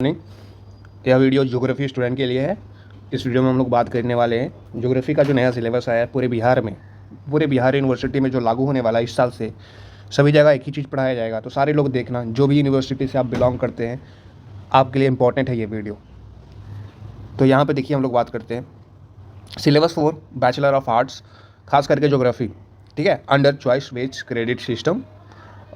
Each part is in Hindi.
मॉर्निंग। यह वीडियो ज्योग्राफी स्टूडेंट के लिए है। इस वीडियो में हम लोग बात करने वाले हैं ज्योग्राफी का जो नया सिलेबस आया है पूरे बिहार यूनिवर्सिटी में जो लागू होने वाला है इस साल से। सभी जगह एक ही चीज़ पढ़ाया जाएगा, तो सारे लोग देखना, जो भी यूनिवर्सिटी से आप बिलोंग करते हैं आपके लिए इंपॉर्टेंट है ये वीडियो। तो यहाँ पे देखिए हम लोग बात करते हैं syllabus for bachelor of arts, खास करके ज्योग्राफी, ठीक है, under choice based credit system.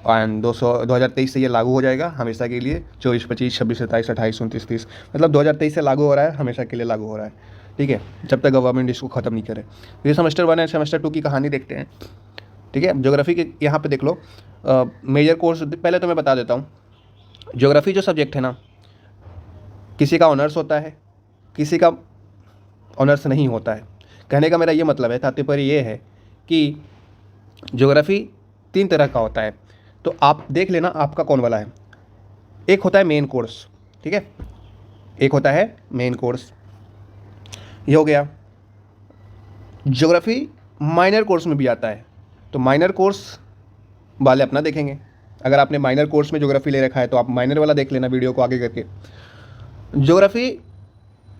And 2023 से ये लागू हो जाएगा हमेशा के लिए। 24, 25, 26, 27, 28, 29, 30, मतलब 2023 से लागू हो रहा है, हमेशा के लिए लागू हो रहा है, ठीक है, जब तक गवर्नमेंट इसको ख़त्म नहीं करे। ये सेमेस्टर 1 है, सेमेस्टर 2 की कहानी देखते हैं, ठीक है। ज्योग्राफी के यहाँ पे देख लो मेजर कोर्स। पहले तो मैं बता देता हूँ, ज्योग्राफी जो सब्जेक्ट है ना, किसी का ऑनर्स होता है, किसी का ऑनर्स नहीं होता है। कहने का मेरा ये मतलब है, तात्पर्य ये है कि ज्योग्राफी 3 तरह का होता है, तो आप देख लेना आपका कौन वाला है। एक होता है मेन कोर्स, ठीक है, एक होता है मेन कोर्स, ये हो गया। ज्योग्राफी माइनर कोर्स में भी आता है, तो माइनर कोर्स वाले अपना देखेंगे। अगर आपने माइनर कोर्स में ज्योग्राफी ले रखा है तो आप माइनर वाला देख लेना वीडियो को आगे करके। ज्योग्राफी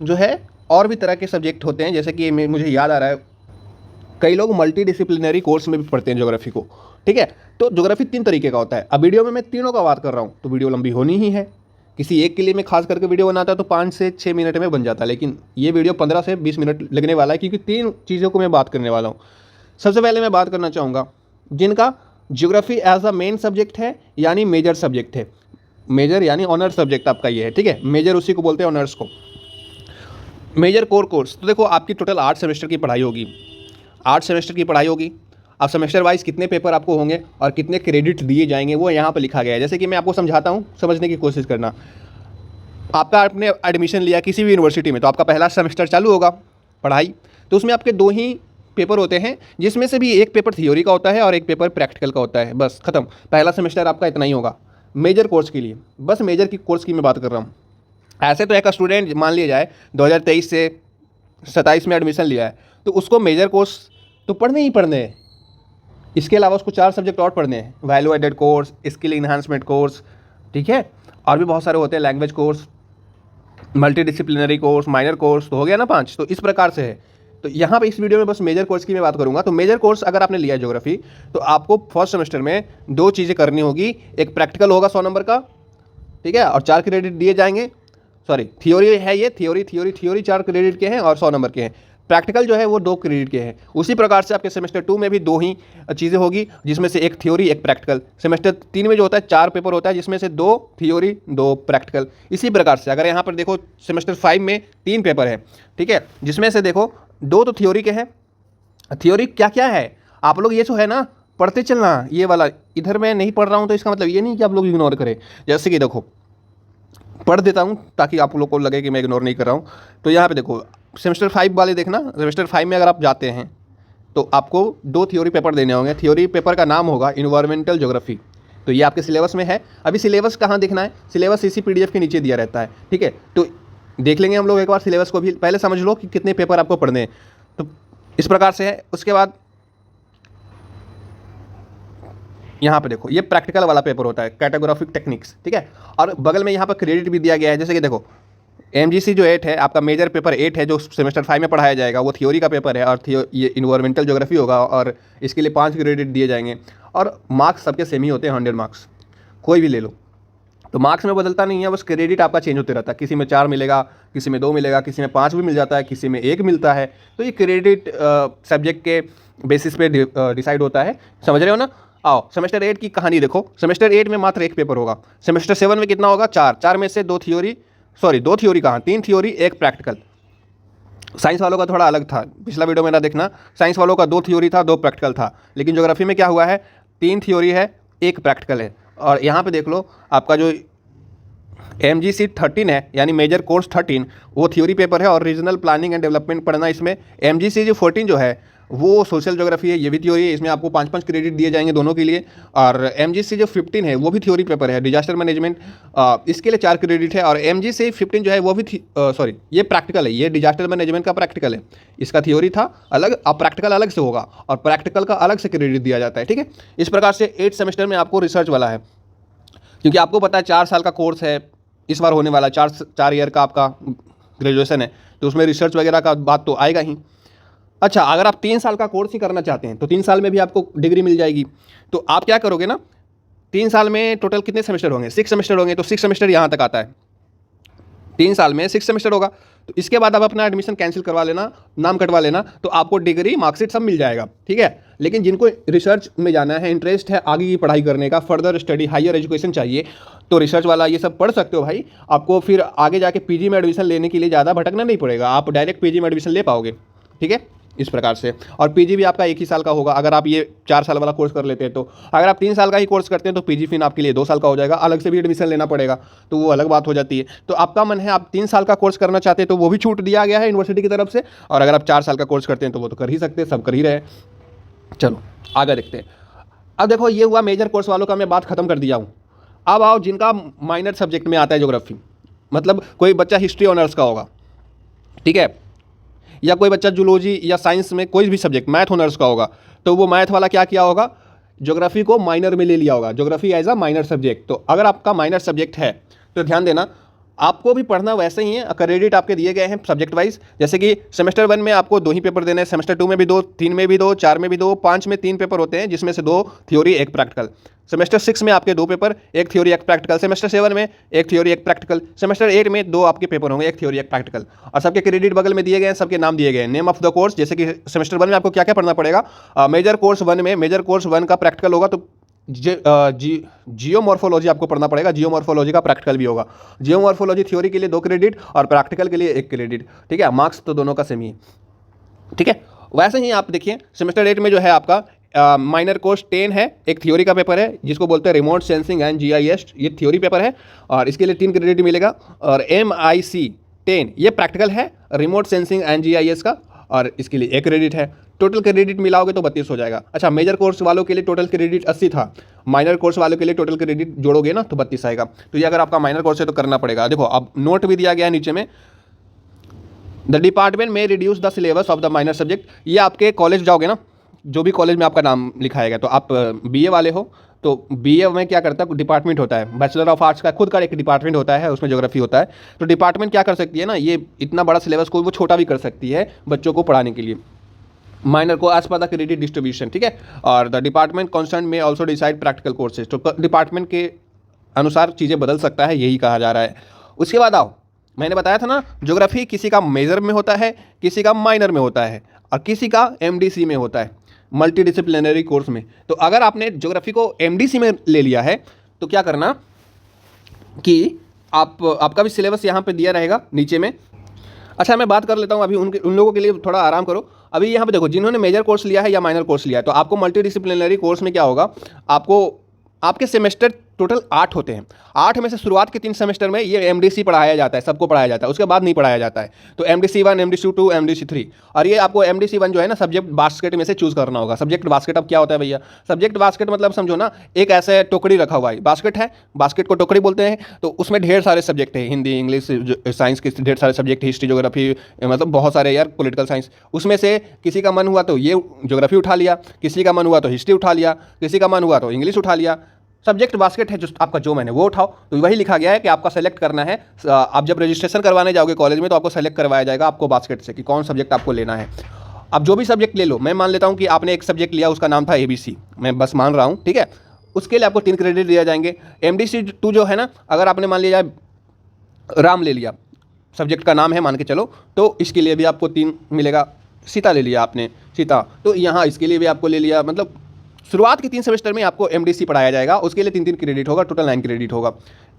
जो है और भी तरह के सब्जेक्ट होते हैं, जैसे कि मुझे याद आ रहा है कई लोग मल्टी डिसिप्लिनरी कोर्स में भी पढ़ते हैं ज्योग्राफी को, ठीक है। तो ज्योग्राफी 3 तरीके का होता है। अब वीडियो में मैं तीनों का बात कर रहा हूँ तो वीडियो लंबी होनी ही है। किसी एक के लिए मैं खास करके वीडियो बनाता तो 5 से 6 मिनट में बन जाता, लेकिन ये वीडियो 15 से 20 मिनट लगने वाला है, क्योंकि 3 चीज़ों को मैं बात करने वाला हूँ। सबसे पहले मैं बात करना चाहूँगा जिनका geography as a main subject है, यानी मेजर सब्जेक्ट है। मेजर यानी ऑनर सब्जेक्ट आपका ये है, ठीक है। मेजर उसी को बोलते हैं, ऑनर्स को। मेजर कोर कोर्स, तो देखो आपकी टोटल 8 सेमेस्टर की पढ़ाई होगी। 8 सेमेस्टर की पढ़ाई होगी। अब सेमेस्टर वाइज कितने पेपर आपको होंगे और कितने क्रेडिट दिए जाएंगे वो यहाँ पर लिखा गया है। जैसे कि मैं आपको समझाता हूँ, समझने की कोशिश करना। आपने एडमिशन लिया किसी भी यूनिवर्सिटी में, तो आपका पहला सेमेस्टर चालू होगा पढ़ाई, तो उसमें आपके 2 ही पेपर होते हैं, जिसमें से भी एक पेपर थ्योरी का होता है और एक पेपर प्रैक्टिकल का होता है। बस खत्म, पहला सेमेस्टर आपका इतना ही होगा मेजर कोर्स के लिए। बस मेजर की कोर्स की मैं बात कर रहा हूँ। ऐसे तो एक स्टूडेंट मान लिया जाए 2023 से 27 में एडमिशन लिया है, तो उसको मेजर कोर्स तो पढ़ने ही पढ़ने हैं। इसके अलावा उसको 4 सब्जेक्ट और पढ़ने हैं, value added course, skill enhancement course, ठीक है, और भी बहुत सारे होते हैं, language course, multi disciplinary course, minor course, तो हो गया ना 5। तो इस प्रकार से है। तो यहाँ पे इस वीडियो में बस मेजर कोर्स की मैं बात करूँगा। तो मेजर कोर्स अगर आपने लिया ज्योग्राफी, तो आपको फर्स्ट सेमेस्टर में 2 चीज़ें करनी होगी। एक प्रैक्टिकल होगा 100 नंबर का, ठीक है, और 4 क्रेडिट दिए जाएंगे। सॉरी, थियोरी है ये, थियोरी 4 क्रेडिट के हैं और 100 नंबर के हैं। प्रैक्टिकल जो है वो 2 क्रेडिट के हैं। उसी प्रकार से आपके सेमेस्टर 2 में भी 2 ही चीज़ें होगी, जिसमें से एक थियोरी एक प्रैक्टिकल। सेमेस्टर 3 में जो होता है 4 पेपर होता है, जिसमें से 2 थियोरी 2 प्रैक्टिकल। इसी प्रकार से अगर यहाँ पर देखो सेमेस्टर 5 में 3 पेपर है, ठीक है, जिसमें से देखो 2 तो थियोरी के हैं। थियोरी क्या क्या है आप लोग ये जो है ना पढ़ते चलना, ये वाला इधर मैं नहीं पढ़ रहा हूँ तो इसका मतलब ये नहीं कि आप लोग इग्नोर करें। जैसे कि देखो पढ़ देता हूँ ताकि आप लोग को लगे कि मैं इग्नोर नहीं कर रहा हूँ। तो यहाँ पे देखो सेमेस्टर 5 वाले देखना। सेमेस्टर 5 में अगर आप जाते हैं तो आपको 2 थियोरी पेपर देने होंगे। थियोरी पेपर का नाम होगा इन्वायरमेंटल ज्योग्राफी। तो ये आपके सिलेबस में है। अभी सिलेबस कहाँ देखना है, सिलेबस इसी PDF के नीचे दिया रहता है, ठीक है। तो देख लेंगे हम लोग एक बार सिलेबस को भी, पहले समझ लो कि कितने पेपर आपको पढ़ने हैं। तो इस प्रकार से है। उसके बाद यहाँ पे देखो ये प्रैक्टिकल वाला पेपर होता है, कैटेगोग्राफिक टेक्निक्स, ठीक है। और बगल में यहाँ पर क्रेडिट भी दिया गया है। जैसे कि देखो MGC जो 8 है आपका, मेजर पेपर 8 है जो सेमेस्टर 5 में पढ़ाया जाएगा, वो थियोरी का पेपर है और ये इन्वायरमेंटल ज्योग्राफी होगा और इसके लिए 5 क्रेडिट दिए जाएंगे। और मार्क्स सबके सेम ही होते हैं, 100 मार्क्स, कोई भी ले लो। तो मार्क्स में बदलता नहीं है, बस क्रेडिट आपका चेंज होते रहता है। किसी में 4 मिलेगा, किसी में 2 मिलेगा, किसी में 5 भी मिल जाता है, किसी में 1 मिलता है। तो ये क्रेडिट सब्जेक्ट के बेसिस पे डिसाइड होता है, समझ रहे हो ना। आओ सेमेस्टर 8 की कहानी देखो। सेमेस्टर 8 में मात्र 1 पेपर होगा। सेमेस्टर 7 में कितना होगा, 4 में से 2 थियोरी, सॉरी 2 थियोरी कहाँ, 3 थियोरी 1 प्रैक्टिकल। साइंस वालों का थोड़ा अलग था, पिछला वीडियो मेरा देखना। साइंस वालों का 2 थियोरी था, 2 प्रैक्टिकल था। लेकिन ज्योग्राफी में क्या हुआ है, 3 थियोरी है, 1 प्रैक्टिकल है। और यहाँ पे देख लो आपका जो MGC 13 है, यानी मेजर कोर्स 13, वो थियोरी पेपर है और रीजनल प्लानिंग एंड डेवलपमेंट पढ़ना इसमें। MGC जो 14 जो है वो सोशल ज्योग्राफी है, ये भी थ्योरी है। इसमें आपको 5-5 क्रेडिट दिए जाएंगे दोनों के लिए। और MGC जो 15 है वो भी थ्योरी पेपर है, डिजास्टर मैनेजमेंट, इसके लिए 4 क्रेडिट है। और MGC 15 जो है वो भी सॉरी ये प्रैक्टिकल है, ये डिजास्टर मैनेजमेंट का प्रैक्टिकल है। इसका थ्योरी था अलग, अब प्रैक्टिकल अलग से होगा और प्रैक्टिकल का अलग से क्रेडिट दिया जाता है, ठीक है। इस प्रकार से 8 सेमेस्टर में आपको रिसर्च वाला है, क्योंकि आपको पता है 4 साल का कोर्स है, इस बार होने वाला 4 ईयर का आपका ग्रेजुएशन है, तो उसमें रिसर्च वगैरह का बात तो आएगा ही। अच्छा, अगर आप 3 साल का कोर्स ही करना चाहते हैं तो 3 साल में भी आपको डिग्री मिल जाएगी। तो आप क्या करोगे ना, 3 साल में टोटल कितने सेमेस्टर होंगे, 6 सेमेस्टर होंगे, तो 6 सेमेस्टर यहाँ तक आता है, 3 साल में 6 सेमेस्टर होगा। तो इसके बाद आप अपना एडमिशन कैंसिल करवा लेना, नाम कटवा लेना, तो आपको डिग्री मार्कशीट सब मिल जाएगा, ठीक है। लेकिन जिनको रिसर्च में जाना है, इंटरेस्ट है आगे की पढ़ाई करने का, फर्दर स्टडी हायर एजुकेशन चाहिए, तो रिसर्च वाला ये सब पढ़ सकते हो भाई। आपको फिर आगे जाके पीजी में एडमिशन लेने के लिए ज़्यादा भटकना नहीं पड़ेगा, आप डायरेक्ट पीजी में एडमिशन ले पाओगे, ठीक है, इस प्रकार से। और पीजी भी आपका 1 ही साल का होगा अगर आप ये 4 साल वाला कोर्स कर लेते हैं। तो अगर आप 3 साल का ही कोर्स करते हैं तो पीजी फिर आपके लिए 2 साल का हो जाएगा, अलग से भी एडमिशन लेना पड़ेगा, तो वो अलग बात हो जाती है। तो आपका मन है आप 3 साल का कोर्स करना चाहते हैं तो वो भी छूट दिया गया है यूनिवर्सिटी की तरफ से, और अगर आप 4 साल का कोर्स करते हैं तो वो तो कर ही सकते हैं, सब कर ही रहे हैं। चलो आगे देखते हैं। अब देखो, ये हुआ मेजर कोर्स वालों का, मैं बात खत्म कर दिया हूँ। अब आओ जिनका माइनर सब्जेक्ट में आता है ज्योग्राफी, मतलब कोई बच्चा हिस्ट्री ऑनर्स का होगा, ठीक है, या कोई बच्चा जूलॉजी या साइंस में कोई भी सब्जेक्ट मैथ ऑनर्स का होगा, तो वो मैथ वाला क्या किया होगा, ज्योग्राफी को माइनर में ले लिया होगा, geography as a minor subject. तो अगर आपका माइनर सब्जेक्ट है तो ध्यान देना, आपको भी पढ़ना वैसे ही है, क्रेडिट आपके दिए गए हैं सब्जेक्ट वाइज। जैसे कि सेमेस्टर 1 में आपको 2 ही पेपर देने हैं, सेमेस्टर 2 में भी 2, 3 में भी 2, 4 में भी 2, 5 में 3 पेपर होते हैं, जिसमें से 2 थ्योरी 1 प्रैक्टिकल। सेमेस्टर 6 में आपके 2 पेपर, 1 थ्योरी 1 प्रैक्टिकल। सेमेस्टर 7 में 1 थ्योरी 1 प्रैक्टिकल। सेमेस्टर 8 में 2 आपके पेपर होंगे, 1 थ्योरी 1 प्रैक्टिकल। और सबके क्रेडिट बगल में दिए गए हैं, सबके नाम दिए गए हैं, नेम ऑफ द कोर्स। जैसे कि सेमेस्टर 1 में आपको क्या क्या पढ़ना पड़ेगा, मेजर कोर्स 1 में मेजर कोर्स 1 का प्रैक्टिकल होगा, तो जियोमॉर्फोलॉजी आपको पढ़ना पड़ेगा, जियोमॉर्फोलॉजी का प्रैक्टिकल भी होगा। जियोमॉर्फोलॉजी थ्योरी के लिए 2 क्रेडिट और प्रैक्टिकल के लिए 1 क्रेडिट, ठीक है, मार्क्स तो दोनों का सेम ही, ठीक है। वैसे ही आप देखिए सेमेस्टर 8 में जो है आपका माइनर कोर्स 10 है, एक थ्योरी का पेपर है जिसको बोलते हैं रिमोट सेंसिंग एंड GIS, ये थ्योरी पेपर है और इसके लिए 3 क्रेडिट मिलेगा। और MIC 10 ये प्रैक्टिकल है रिमोट सेंसिंग एंड GIS का, और इसके लिए 1 क्रेडिट है। टोटल क्रेडिट मिलाओगे तो 32 हो जाएगा। अच्छा, मेजर कोर्स वालों के लिए टोटल क्रेडिट 80 था, माइनर कोर्स वालों के लिए टोटल क्रेडिट जोड़ोगे ना तो 32 आएगा। तो ये अगर आपका माइनर कोर्स है तो करना पड़ेगा। देखो अब नोट भी दिया गया है नीचे में, द डिपार्टमेंट में reduce the syllabus of the minor subject. ये आपके कॉलेज जाओगे ना, जो भी कॉलेज में आपका नाम लिखाएगा, तो आप BA वाले हो तो BA में क्या करता है, डिपार्टमेंट होता है, बैचलर ऑफ आर्ट्स का खुद का एक डिपार्टमेंट होता है, उसमें ज्योग्राफी होता है। तो डिपार्टमेंट क्या कर सकती है ना, ये इतना बड़ा सिलेबस को वो छोटा भी कर सकती है बच्चों को पढ़ाने के लिए, माइनर को as per the credit distribution, ठीक है। और द डिपार्टमेंट कॉन्स्टेंट में ऑल्सो डिसाइड प्रैक्टिकल कोर्सेज, तो डिपार्टमेंट के अनुसार चीज़ें बदल सकता है, यही कहा जा रहा है। उसके बाद आओ, मैंने बताया था ना, ज्योग्राफी किसी का मेजर में होता है, किसी का माइनर में होता है, और किसी का MDC में होता है, मल्टी डिसिप्लिनरी कोर्स में। तो अगर आपने ज्योग्राफी को MDC में ले लिया है तो क्या करना कि आपका भी सिलेबस यहाँ पे दिया रहेगा नीचे में। अच्छा, मैं बात कर लेता हूँ अभी उन लोगों के लिए, थोड़ा आराम करो। अभी यहाँ पे देखो, जिन्होंने मेजर कोर्स लिया है या माइनर कोर्स लिया है, तो आपको मल्टी डिसिप्लिनरी कोर्स में क्या होगा, आपके सेमेस्टर टोटल 8 होते हैं। 8 में से शुरुआत के 3 सेमेस्टर में ये MDC पढ़ाया जाता है, सबको पढ़ाया जाता है, उसके बाद नहीं पढ़ाया जाता है। तो MDC 1, MDC 2, MDC 3, और ये आपको MDC 1 जो है ना, सब्जेक्ट बास्केट में से चूज करना होगा। सब्जेक्ट बास्केट अब क्या होता है भैया, सब्जेक्ट बास्केट मतलब समझो ना, एक ऐसे टोकरी रखा हुआ है, बास्केट है, बास्केट को टोकरी बोलते हैं। तो उसमें ढेर सारे सब्जेक्ट है, हिंदी, इंग्लिश, साइंस के ढेर सारे सब्जेक्ट, हिस्ट्री, ज्योग्राफी, मतलब बहुत सारे यार, पॉलिटिकल साइंस। उसमें से किसी का मन हुआ तो ये ज्योग्राफी उठा लिया, किसी का मन हुआ तो हिस्ट्री उठा लिया, किसी का मन हुआ तो इंग्लिश उठा लिया। सब्जेक्ट बास्केट है जो आपका, जो मैंने वो उठाओ। तो वही लिखा गया है कि आपका सेलेक्ट करना है। आप जब रजिस्ट्रेशन करवाने जाओगे कॉलेज में तो आपको सेलेक्ट करवाया जाएगा आपको बास्केट से कि कौन सब्जेक्ट आपको लेना है। अब जो भी सब्जेक्ट ले लो, मैं मान लेता हूँ कि आपने एक सब्जेक्ट लिया, उसका नाम था ABC, मैं बस मान रहा हूँ, ठीक है। उसके लिए आपको 3 क्रेडिट दिया जाएंगे। MDC 2 जो है ना, अगर आपने मान लिया राम ले लिया, सब्जेक्ट का नाम है मान के चलो, तो इसके लिए भी आपको 3 मिलेगा। सीता ले लिया आपने, सीता, तो यहाँ इसके लिए भी आपको ले लिया। मतलब शुरुआत के 3 सेमेस्टर में आपको MDC पढ़ाया जाएगा, उसके लिए 3-3 क्रेडिट होगा, टोटल 9 क्रेडिट होगा,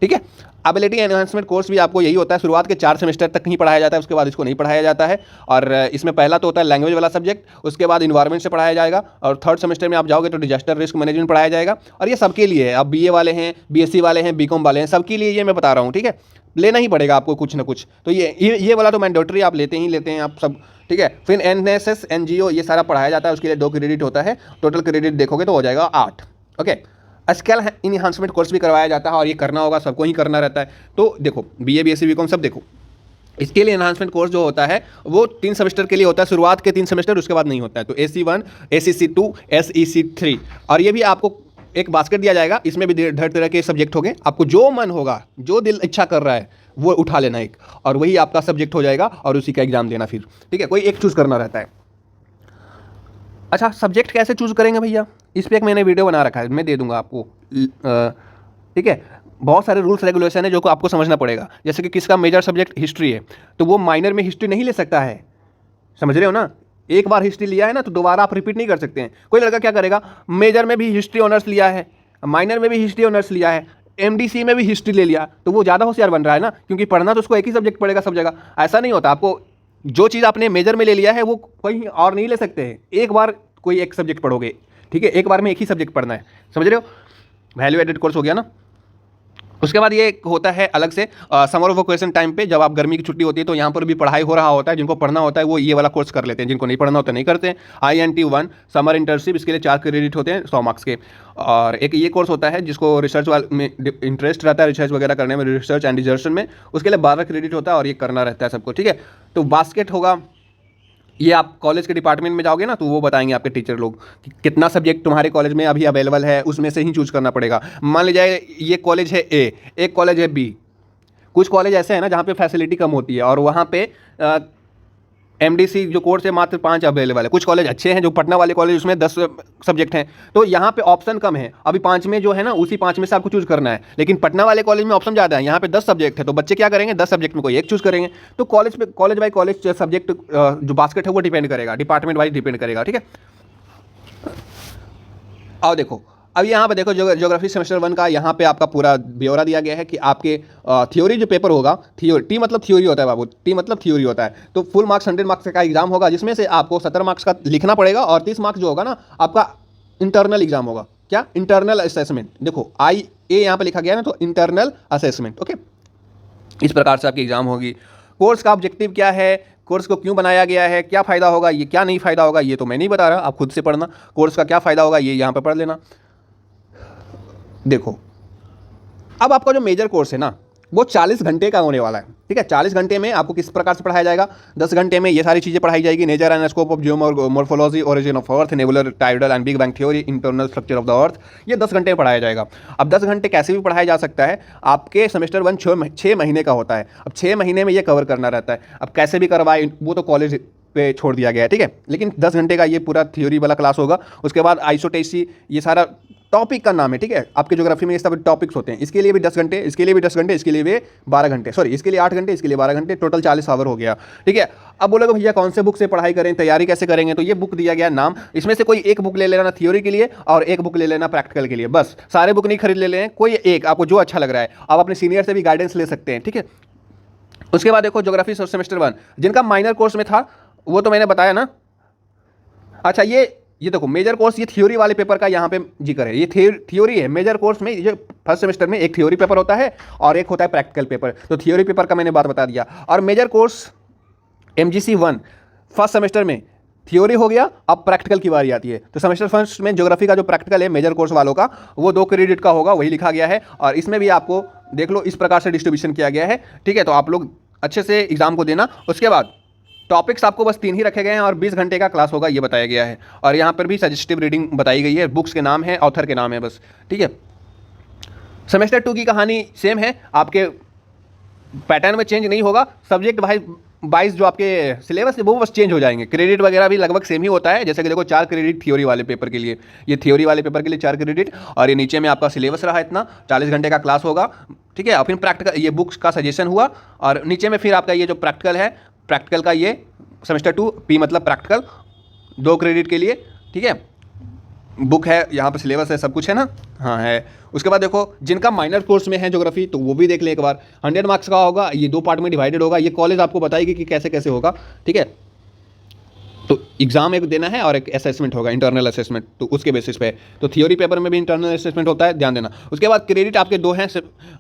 ठीक है। एबिलिटी एनहांसमेंट कोर्स भी आपको यही होता है, शुरुआत के 4 सेमेस्टर तक ही पढ़ाया जाता है, उसके बाद इसको नहीं पढ़ाया जाता है। और इसमें पहला तो होता है लैंग्वेज वाला सब्जेक्ट, उसके बाद इन्वायरमेंट से पढ़ाया जाएगा, और 3rd सेमेस्टर में आप जाओगे तो डिजास्टर रिस्क मैनेजमेंट पढ़ाया जाएगा। और ये सबके लिए है, आप BA वाले हैं, BSc वाले हैं, BCom वाले हैं, सबके लिए ये मैं बता रहा हूँ, ठीक है। लेना ही पड़ेगा आपको कुछ ना कुछ, तो ये वाला तो मैंडेटरी आप लेते हैं आप सब, ठीक है। फिर NSS NGO ये सारा पढ़ाया जाता है, उसके लिए 2 क्रेडिट होता है, टोटल क्रेडिट देखोगे तो हो जाएगा 8, ओके। स्किल इनहांसमेंट कोर्स भी करवाया जाता है, और ये करना होगा, सबको ही करना रहता है। तो देखो BA BSc BCom सब देखो, इसके लिए एनहांसमेंट कोर्स जो होता है वो 3 सेमेस्टर के लिए होता है, शुरुआत के 3 सेमेस्टर, उसके बाद नहीं होता है। तो AC 1, ACC 2, SEC 3, और ये भी आपको एक बास्केट दिया जाएगा, इसमें भी ढेर तरह के सब्जेक्ट होंगे, आपको जो मन होगा, जो दिल इच्छा कर रहा है वो उठा लेना एक, और वही आपका सब्जेक्ट हो जाएगा और उसी का एग्जाम देना फिर, ठीक है। कोई एक चूज़ करना रहता है। अच्छा, सब्जेक्ट कैसे चूज़ करेंगे भैया, इस पर एक मैंने वीडियो बना रखा है, मैं दे दूंगा आपको, ठीक है। बहुत सारे रूल्स रेगुलेशन है जो को आपको समझना पड़ेगा। जैसे कि किसका मेजर सब्जेक्ट हिस्ट्री है, तो वो माइनर में हिस्ट्री नहीं ले सकता है, समझ रहे हो ना। एक बार हिस्ट्री लिया है ना तो दोबारा आप रिपीट नहीं कर सकते हैं। कोई लड़का क्या करेगा, मेजर में भी हिस्ट्री ऑनर्स लिया है, माइनर में भी हिस्ट्री ऑनर्स लिया है, एमडीसी में भी हिस्ट्री ले लिया, तो वो ज़्यादा होशियार बन रहा है ना, क्योंकि पढ़ना तो उसको एक ही सब्जेक्ट पड़ेगा सब जगह। ऐसा नहीं होता, आपको जो चीज़ आपने मेजर में ले लिया है वो कहीं और नहीं ले सकते हैं। एक बार कोई एक सब्जेक्ट पढ़ोगे, ठीक है, एक बार में एक ही सब्जेक्ट पढ़ना है, समझ रहे हो। वैल्यू एडेड कोर्स हो गया ना। उसके बाद ये होता है अलग से समर वेकेशन टाइम पे, जब आप गर्मी की छुट्टी होती है तो यहाँ पर भी पढ़ाई हो रहा होता है। जिनको पढ़ना होता है वो ये वाला कोर्स कर लेते हैं, जिनको नहीं पढ़ना होता नहीं करते हैं। INT1 समर इंटर्नशिप, इसके लिए 4 क्रेडिट होते हैं 100 मार्क्स के। और एक ये कोर्स होता है जिसको रिसर्च में इंटरेस्ट रहता है, रिसर्च वगैरह करने में, रिसर्च एंड डिजर्शन में, उसके लिए 12 क्रेडिट होता है और ये करना रहता है सबको, ठीक है। तो बास्केट होगा, ये आप कॉलेज के डिपार्टमेंट में जाओगे ना तो वो बताएंगे आपके टीचर लोग कि कितना सब्जेक्ट तुम्हारे कॉलेज में अभी अवेलेबल है, उसमें से ही चूज करना पड़ेगा। मान लीजिए ये कॉलेज है A, एक कॉलेज है B। कुछ कॉलेज ऐसे हैं ना जहाँ पे फैसिलिटी कम होती है और वहाँ पे MDC जो कोर्स है मात्र 5 अवेलेबल है। कुछ कॉलेज अच्छे हैं, जो पटना वाले कॉलेज उसमें 10 सब्जेक्ट हैं, तो यहाँ पे ऑप्शन कम है। अभी 5 में जो है ना, उसी 5 में से आपको चूज़ करना है। लेकिन पटना वाले कॉलेज में ऑप्शन ज़्यादा है, यहाँ पे 10 सब्जेक्ट है, तो बच्चे क्या करेंगे, 10 सब्जेक्ट में कोई एक चूज़ करेंगे। तो कॉलेज बाई कॉलेज सब्जेक्ट जो बास्केट है वो डिपेंड करेगा, डिपार्टमेंट वाइज डिपेंड करेगा, ठीक है। आओ देखो, अब यहाँ पे देखो ज्योग्राफी सेमेस्टर 1 का यहाँ पे आपका पूरा ब्यौरा दिया गया है कि आपके थ्योरी जो पेपर होगा, टी मतलब थ्योरी होता है बाबू, टी मतलब थ्योरी होता है। तो फुल मार्क्स 100 मार्क्स का एग्जाम होगा, जिसमें से आपको 17 मार्क्स का लिखना पड़ेगा और 30 मार्क्स जो होगा ना आपका इंटरनल एग्जाम होगा। क्या, इंटरनल असेसमेंट। देखो IA यहाँ पे लिखा गया है ना, तो इंटरनल असेसमेंट, ओके। इस प्रकार से आपकी एग्जाम होगी। कोर्स का ऑब्जेक्टिव क्या है, कोर्स को क्यों बनाया गया है, क्या फ़ायदा होगा, ये क्या नहीं फ़ायदा होगा, ये तो मैं नहीं बता रहा, आप खुद से पढ़ना। कोर्स का क्या फ़ायदा होगा ये यहाँ पे पढ़ लेना। देखो, अब आपका जो मेजर कोर्स है ना वो 40 घंटे का होने वाला है, ठीक है। 40 घंटे में आपको किस प्रकार से पढ़ाया जाएगा, 10 घंटे में ये सारी चीज़ें पढ़ाई जाएगी। Nature and scope of geomorphology, origin of earth, nebular tidal and big bang theory, internal structure of the earth, ये 10 घंटे में पढ़ाया जाएगा। अब 10 घंटे कैसे भी पढ़ाया जा सकता है, आपके सेमेस्टर 1 6 महीने का होता है। अब 6 महीने में ये कवर करना रहता है। अब कैसे भी करवाए वो तो कॉलेज पे छोड़ दिया गया है, ठीक है। लेकिन 10 घंटे का ये पूरा थ्योरी वाला क्लास होगा। उसके बाद आइसोटेसी, ये सारा टॉपिक का नाम है, ठीक है। आपके ज्योग्राफी में ये सब टॉपिक्स होते हैं। इसके लिए भी 10 घंटे, इसके लिए भी 10 घंटे, इसके लिए भी 12 घंटे, सॉरी इसके लिए 8 घंटे, इसके लिए 12 घंटे, टोटल 40 आवर हो गया, ठीक है। अब बोलोगे भैया कौन से बुक से पढ़ाई करें, तैयारी कैसे करेंगे, तो ये बुक दिया गया नाम, इसमें से कोई एक बुक ले लेना थ्योरी के लिए और एक बुक ले लेना प्रैक्टिकल के लिए, बस। सारे बुक नहीं खरीद ले लें, कोई एक आपको जो अच्छा लग रहा है। आप अपने सीनियर से भी गाइडेंस ले सकते हैं, ठीक है। उसके बाद देखो ज्योग्राफी सेमेस्टर 1 जिनका माइनर कोर्स में था वो तो मैंने बताया ना। अच्छा, ये देखो मेजर कोर्स, ये थ्योरी वाले पेपर का यहाँ पे जिक्र है। ये थ्योरी है। मेजर कोर्स में ये फर्स्ट सेमेस्टर में एक थ्योरी पेपर होता है और एक होता है प्रैक्टिकल पेपर। तो थ्योरी पेपर का मैंने बात बता दिया। और major course MGC 1 first semester में थ्योरी हो गया, अब प्रैक्टिकल की बारी आती है। तो सेमेस्टर फर्स्ट में ज्योग्राफी का जो प्रैक्टिकल है मेजर कोर्स वालों का, वो 2 क्रेडिट का होगा, वही लिखा गया है। और इसमें भी आपको देख लो इस प्रकार से डिस्ट्रीब्यूशन किया गया है, ठीक है। तो आप लोग अच्छे से एग्जाम को देना। उसके बाद टॉपिक्स आपको बस 3 ही रखे गए हैं और 20 घंटे का क्लास होगा, ये बताया गया है। और यहाँ पर भी सजेस्टिव रीडिंग बताई गई है, बुक्स के नाम है, ऑथर के नाम है, बस, ठीक है। सेमेस्टर 2 की कहानी सेम है, आपके पैटर्न में चेंज नहीं होगा। सब्जेक्ट वाइज जो आपके सिलेबस है वो बस चेंज हो जाएंगे। क्रेडिट वगैरह भी लगभग सेम ही होता है। जैसे कि देखो 4 क्रेडिट थ्योरी वाले पेपर के लिए, ये थ्योरी वाले पेपर के लिए 4 क्रेडिट, और ये नीचे में आपका सिलेबस रहा इतना 40 घंटे का क्लास होगा, ठीक है। और फिर प्रैक्टिकल, ये बुक्स का सजेशन हुआ, और नीचे में फिर आपका ये जो प्रैक्टिकल है, प्रैक्टिकल का ये सेमेस्टर 2 P मतलब प्रैक्टिकल 2 क्रेडिट के लिए, ठीक है। बुक है, यहाँ पर सिलेबस है, सब कुछ है ना, हाँ है। उसके बाद देखो जिनका माइनर कोर्स में है ज्योग्राफी, तो वो भी देख लें एक बार। 100 मार्क्स का होगा, ये 2 पार्ट में डिवाइडेड होगा। ये कॉलेज आपको बताएगी कि कैसे कैसे होगा, ठीक है। तो एग्जाम एक देना है और एक असेसमेंट होगा, इंटरनल असेसमेंट, तो उसके बेसिस पे। तो थ्योरी पेपर में भी इंटरनल असेसमेंट होता है, ध्यान देना। उसके बाद क्रेडिट आपके 2 हैं।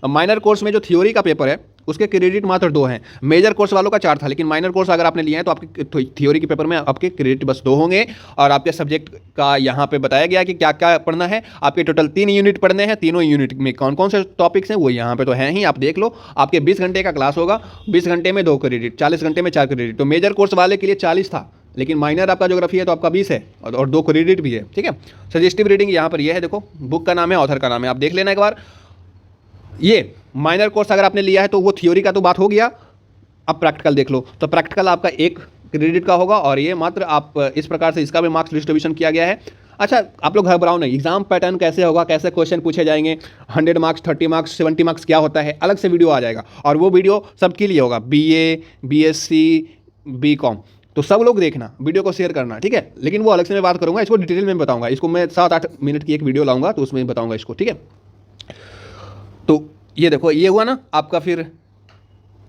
माइनर कोर्स में जो थ्योरी का पेपर है उसके क्रेडिट मात्र 2 हैं। मेजर कोर्स वालों का 4 था, लेकिन माइनर कोर्स अगर आपने लिया है तो आपके थ्योरी के पेपर में आपके क्रेडिट बस 2 होंगे। और आपके सब्जेक्ट का यहाँ पे बताया गया कि क्या क्या पढ़ना है। आपके टोटल 3 यूनिट पढ़ने हैं, तीनों यूनिट में कौन कौन से टॉपिक्स हैं वो यहाँ पे तो हैं ही, आप देख लो। आपके 20 घंटे का क्लास होगा, 20 घंटे में 2 क्रेडिट, 40 घंटे में 4 क्रेडिट। तो मेजर कोर्स वाले के लिए 40 था, लेकिन माइनर आपका ज्योग्राफी है तो आपका 20 है और 2 क्रेडिट भी है, ठीक है। सजेस्टिव रीडिंग यहाँ पर ये है, देखो बुक का नाम है, ऑथर का नाम है, आप देख लेना एक बार। ये माइनर कोर्स अगर आपने लिया है तो वो थ्योरी का तो बात हो गया, अब प्रैक्टिकल देख लो। तो प्रैक्टिकल आपका 1 क्रेडिट का होगा और ये मात्र आप इस प्रकार से इसका भी मार्क्स डिस्ट्रीब्यूशन किया गया है। अच्छा, आप लोग घबराओ नहीं, एग्जाम पैटर्न कैसे होगा, कैसे क्वेश्चन पूछे जाएंगे, 100 मार्क्स, 30 मार्क्स, 70 मार्क्स क्या होता है, अलग से वीडियो आ जाएगा और वो वीडियो सबके लिए होगा, BA, BSc, BCom, तो सब लोग देखना, वीडियो को शेयर करना, ठीक है। लेकिन वो अलग से मैं बात करूंगा, इसको डिटेल में बताऊंगा, इसको मैं 7-8 मिनट की एक वीडियो लाऊंगा तो उसमें बताऊंगा इसको, ठीक है। तो ये देखो, ये हुआ ना आपका, फिर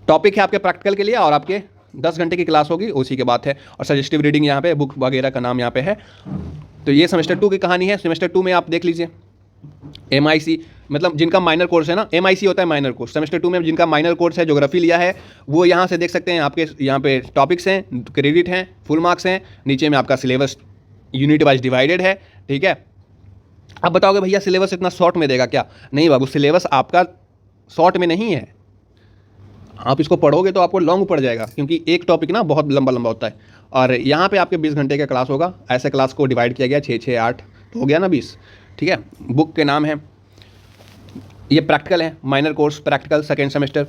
टॉपिक है आपके प्रैक्टिकल के लिए और आपके 10 घंटे की क्लास होगी, उसी के बात है। और सजेस्टिव रीडिंग यहाँ पे, बुक वगैरह का नाम यहाँ पे है। तो ये सेमेस्टर 2 की कहानी है। सेमेस्टर 2 में आप देख लीजिए MIC, मतलब जिनका माइनर कोर्स है ना, MIC होता है माइनर कोर्स। सेमेस्टर 2 में जिनका माइनर कोर्स है, ज्योग्राफी लिया है, वो यहाँ से देख सकते हैं, आपके यहाँ पे टॉपिक्स हैं, क्रेडिट हैं, फुल मार्क्स हैं, नीचे में आपका सिलेबस यूनिट वाइज डिवाइडेड है, ठीक है। अब बताओगे भैया सिलेबस इतना शॉर्ट में देगा क्या? नहीं बाबू, सिलेबस आपका शॉर्ट में नहीं है, आप इसको पढ़ोगे तो आपको लॉन्ग पड़ जाएगा, क्योंकि एक टॉपिक ना बहुत लंबा लंबा होता है। और यहाँ पे आपके 20 घंटे का क्लास होगा, ऐसे क्लास को डिवाइड किया गया 6, 8 तो हो गया ना 20, ठीक है। बुक के नाम है, ये प्रैक्टिकल है, minor course practical second semester.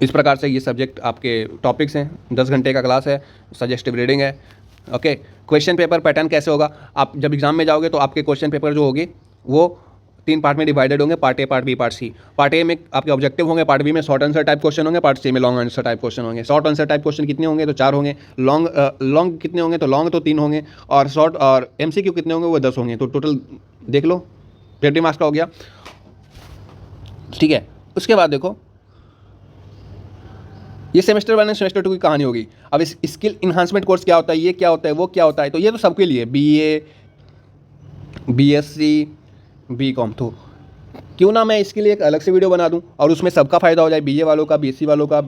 इस प्रकार से ये सब्जेक्ट आपके टॉपिक्स हैं, 10 घंटे का क्लास है, सजेस्टिव रीडिंग है, ओके। क्वेश्चन पेपर पैटर्न कैसे होगा, आप जब एग्जाम में जाओगे तो आपके क्वेश्चन पेपर जो होंगे वो 3 पार्ट में डिवाइडेड होंगे, part A, part B, part C। Part A में आपके ऑब्जेक्टिव होंगे, पार्ट B में शॉर्ट आंसर टाइप क्वेश्चन होंगे, पार्ट C में लॉन्ग आंसर टाइप क्वेश्चन होंगे। शॉर्ट आंसर टाइप क्वेश्चन कितने होंगे तो 4 होंगे, लॉन्ग कितने होंगे तो लॉन्ग तो 3 होंगे, और शॉर्ट और MCQ कितने होंगे वो 10 होंगे। तो टोटल देख लो 50 मार्क्स का हो गया, ठीक है। उसके बाद देखो, ये सेमेस्टर 1 और सेमेस्टर 2 की कहानी होगी। अब इस स्किल इन्हांसमेंट कोर्स क्या होता है, ये क्या होता है, वो क्या होता है, तो ये तो सबके लिए, BA, BSc, BCom। तो क्यों ना मैं इसके लिए एक अलग से वीडियो बना दूं और उसमें सबका फ़ायदा हो जाए, BA वालों का, BSc वालों का,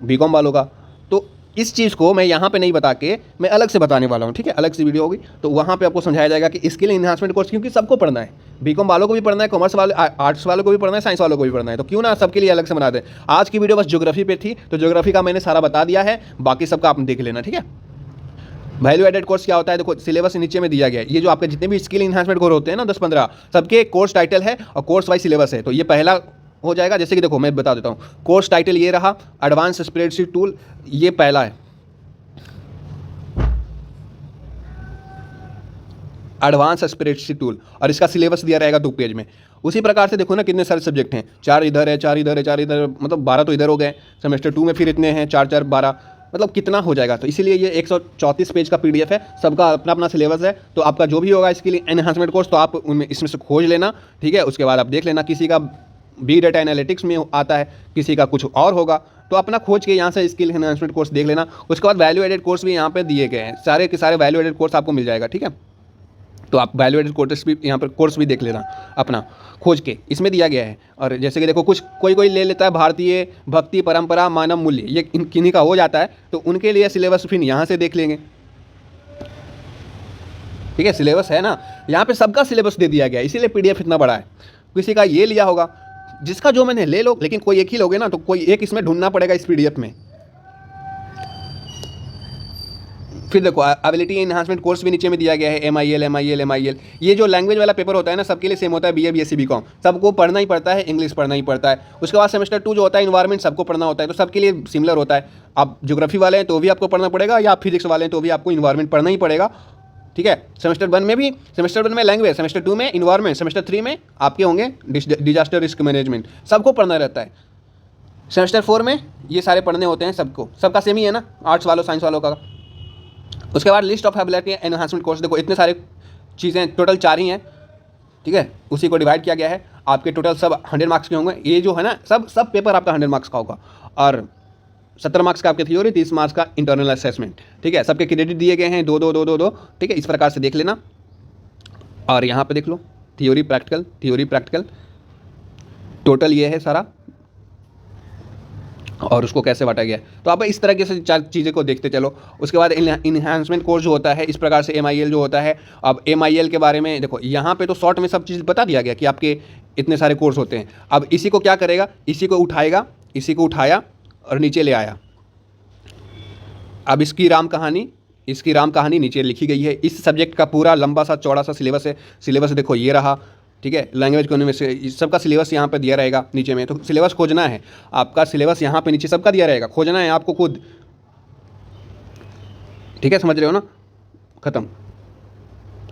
BCom वालों का। तो इस चीज़ को मैं यहाँ पे नहीं बता के मैं अलग से बताने वाला हूँ, ठीक है, अलग से वीडियो होगी। तो वहाँ पे आपको समझाया जाएगा कि स्किल इन्हांसमेंट कोर्स क्योंकि सबको पढ़ना है, BCom वालों को भी पढ़ना है, कॉमर्स वाले, आर्ट्स वालों को भी पढ़ना है, साइंस वालों को भी पढ़ना है, तो क्यों ना सबके लिए अलग से बना दें। आज की वीडियो बस ज्योग्राफी पे थी, तो ज्योग्राफी का मैंने सारा बता दिया है, बाकी सबका आप देख लेना, ठीक है। वैल्यू एडेड कोर्स क्या होता है, देखो सिलेबस नीचे में दिया गया है। ये जो आपके जितने भी स्किल इन्हांसमेंट कोर्स होते हैं ना 10-15, सबके कोर्स टाइटल है और कोर्स वाइज सिलेबस है। तो ये पहला हो जाएगा, जैसे कि देखो मैं बता देता हूँ, कोर्स टाइटल ये रहा, एडवांस स्प्रेडशीट टूल, ये पहला है, एडवांस स्प्रेडशीट टूल, और इसका सिलेबस दिया रहेगा 2 पेज में। उसी प्रकार से देखो ना कितने सारे सब्जेक्ट हैं, 4 इधर है, 4 इधर है, 4 इधर, मतलब 12 तो इधर हो गए। सेमेस्टर 2 में फिर इतने हैं, 4, 12, मतलब कितना हो जाएगा। तो इसीलिए ये 134 पेज का PDF है, सबका अपना अपना सिलेबस है। तो आपका जो भी होगा इसके लिए एनहांसमेंट कोर्स, तो आप उनमें इसमें से खोज लेना, ठीक है। उसके बाद आप देख लेना, किसी का बिग डेटा एनालिटिक्स में आता है, किसी का कुछ और होगा, तो अपना खोज के यहाँ से स्किल एनहांसमेंट कोर्स देख लेना। उसके बाद वैल्यू एडेड कोर्स भी यहाँ पे दिए गए हैं, सारे के सारे वैल्यू एडेड कोर्स आपको मिल जाएगा, ठीक है। तो आप वैल्यू एडेड कोर्स भी यहाँ पर कोर्स भी देख लेना अपना खोज के, इसमें दिया गया है। और जैसे कि देखो कुछ कोई ले लेता है भारतीय भक्ति परंपरा मानव मूल्य, ये किन्हीं का हो जाता है, तो उनके लिए सिलेबस फिर यहाँ से देख लेंगे, ठीक है। सिलेबस है ना, यहाँ पे सबका सिलेबस दे दिया गया है, इसीलिए PDF इतना बड़ा है। किसी का ये लिया होगा, जिसका जो मैंने ले लो, लेकिन कोई एक ही लोगे ना, तो कोई एक इसमें ढूंढना पड़ेगा इस PDF में। फिर देखो एबिलिटी एनहांसमेंट कोर्स भी नीचे में दिया गया है, MIL। ये जो लैंग्वेज वाला पेपर होता है ना, सबके लिए सेम होता है, BA, BSc, BCom, सबको पढ़ना ही पड़ता है, इंग्लिश पढ़ना ही पड़ता है। उसके बाद सेमेस्टर 2 जो होता है इन्वायरमेंट, सबको पढ़ना होता है, तो सबके लिए सिमिलर होता है। आप ज्योग्राफी वाले हैं तो भी आपको पढ़ना पड़ेगा, या आप फिजिक्स वाले हैं तो भी आपको इन्वायरमेंट पढ़ना ही पड़ेगा, ठीक है। सेमेस्टर 1 में लैंग्वेज, सेमेस्टर 2 में इन्वायरमेंट, सेमेस्टर 3 में आपके होंगे डिजास्टर रिस्क मैनेजमेंट, सबको पढ़ना रहता है। सेमेस्टर 4 में ये सारे पढ़ने होते हैं सबको, सबका सेम ही है ना, आर्ट्स वालों साइंस वालों का। उसके बाद list of ability enhancement course, देखो इतने सारे चीज़ें, टोटल 4 ही हैं, ठीक है। उसी को डिवाइड किया गया है, आपके टोटल सब 100 मार्क्स के होंगे। ये जो है ना, सब पेपर आपका 100 मार्क्स का होगा, और 70 मार्क्स का आपके थ्योरी, 30 मार्क्स का इंटरनल असेसमेंट, ठीक है। सबके क्रेडिट दिए गए हैं 2, ठीक है। इस प्रकार से देख लेना, और यहाँ पे देख लो थ्योरी प्रैक्टिकल, टोटल ये है सारा, और उसको कैसे बांटा गया। तो आप इस तरीके से 4 चीज़ें को देखते चलो। उसके बाद इन्हांसमेंट कोर्स जो होता है, इस प्रकार से MIL जो होता है। अब MIL के बारे में देखो, यहाँ पे तो शॉर्ट में सब चीज़ बता दिया गया कि आपके इतने सारे कोर्स होते हैं। अब इसी को क्या करेगा, इसी को उठाएगा, इसी को उठाया और नीचे ले आया, अब इसकी राम कहानी नीचे लिखी गई है। इस सब्जेक्ट का पूरा लंबा सा चौड़ा सा सिलेबस है। सिलेबस देखो ये रहा, ठीक है। लैंग्वेज इकोनॉमिक्स से इस सबका सिलेबस यहाँ पे दिया रहेगा नीचे में। तो सिलेबस खोजना है आपका, सिलेबस यहाँ पे नीचे सबका दिया रहेगा, खोजना है आपको खुद, ठीक है। समझ रहे हो ना?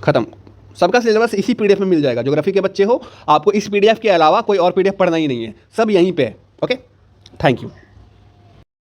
खत्म। सबका सिलेबस इसी पीडीएफ में मिल जाएगा। ज्योग्राफी के बच्चे हो, आपको इस पीडीएफ के अलावा कोई और पीडीएफ पढ़ना ही नहीं है, सब यहीं पे है। Okay, thank you.